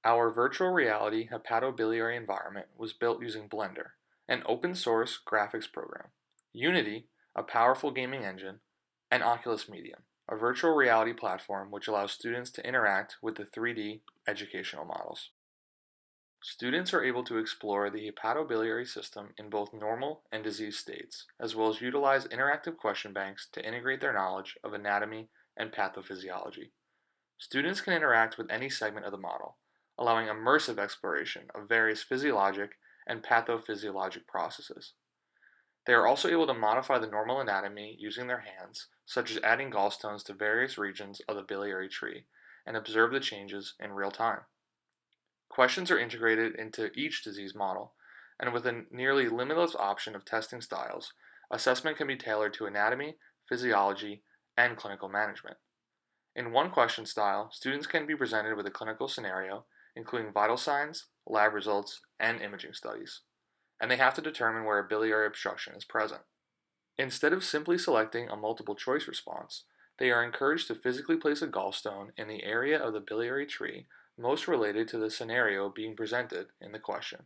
Our virtual reality hepatobiliary environment was built using Blender, an open source graphics program, Unity, a powerful gaming engine, and Oculus Medium, a virtual reality platform which allows students to interact with the 3D educational models. Students are able to explore the hepatobiliary system in both normal and disease states, as well as utilize interactive question banks to integrate their knowledge of anatomy and pathophysiology. Students can interact with any segment of the model, allowing immersive exploration of various physiologic and pathophysiologic processes. They are also able to modify the normal anatomy using their hands, such as adding gallstones to various regions of the biliary tree, and observe the changes in real time. Questions are integrated into each disease model, and with a nearly limitless option of testing styles, assessment can be tailored to anatomy, physiology, and clinical management. In one question style, students can be presented with a clinical scenario, including vital signs, lab results, and imaging studies, and they have to determine where a biliary obstruction is present. Instead of simply selecting a multiple choice response, they are encouraged to physically place a gallstone in the area of the biliary tree most related to the scenario being presented in the question.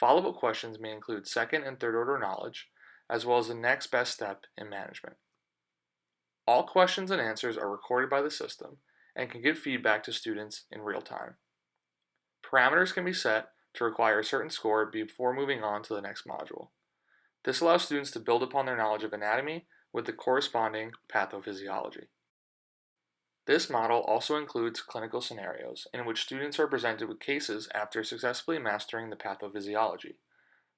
Follow-up questions may include second and third order knowledge, as well as the next best step in management. All questions and answers are recorded by the system and can give feedback to students in real time. Parameters can be set to require a certain score before moving on to the next module. This allows students to build upon their knowledge of anatomy with the corresponding pathophysiology. This model also includes clinical scenarios in which students are presented with cases after successfully mastering the pathophysiology.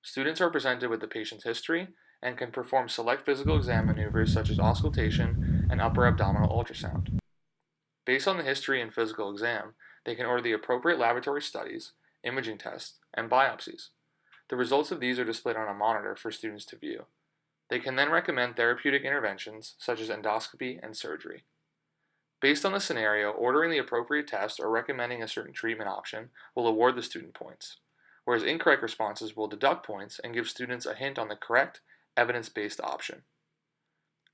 Students are presented with the patient's history and can perform select physical exam maneuvers such as auscultation and upper abdominal ultrasound. Based on the history and physical exam, they can order the appropriate laboratory studies, imaging tests, and biopsies. The results of these are displayed on a monitor for students to view. They can then recommend therapeutic interventions such as endoscopy and surgery. Based on the scenario, ordering the appropriate test or recommending a certain treatment option will award the student points, whereas incorrect responses will deduct points and give students a hint on the correct, evidence-based option.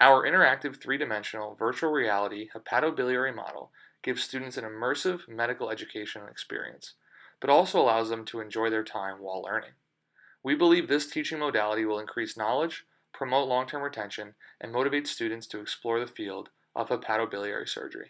Our interactive three-dimensional virtual reality hepatobiliary model gives students an immersive medical education experience, but also allows them to enjoy their time while learning. We believe this teaching modality will increase knowledge, promote long-term retention, and motivate students to explore the field of hepatobiliary surgery.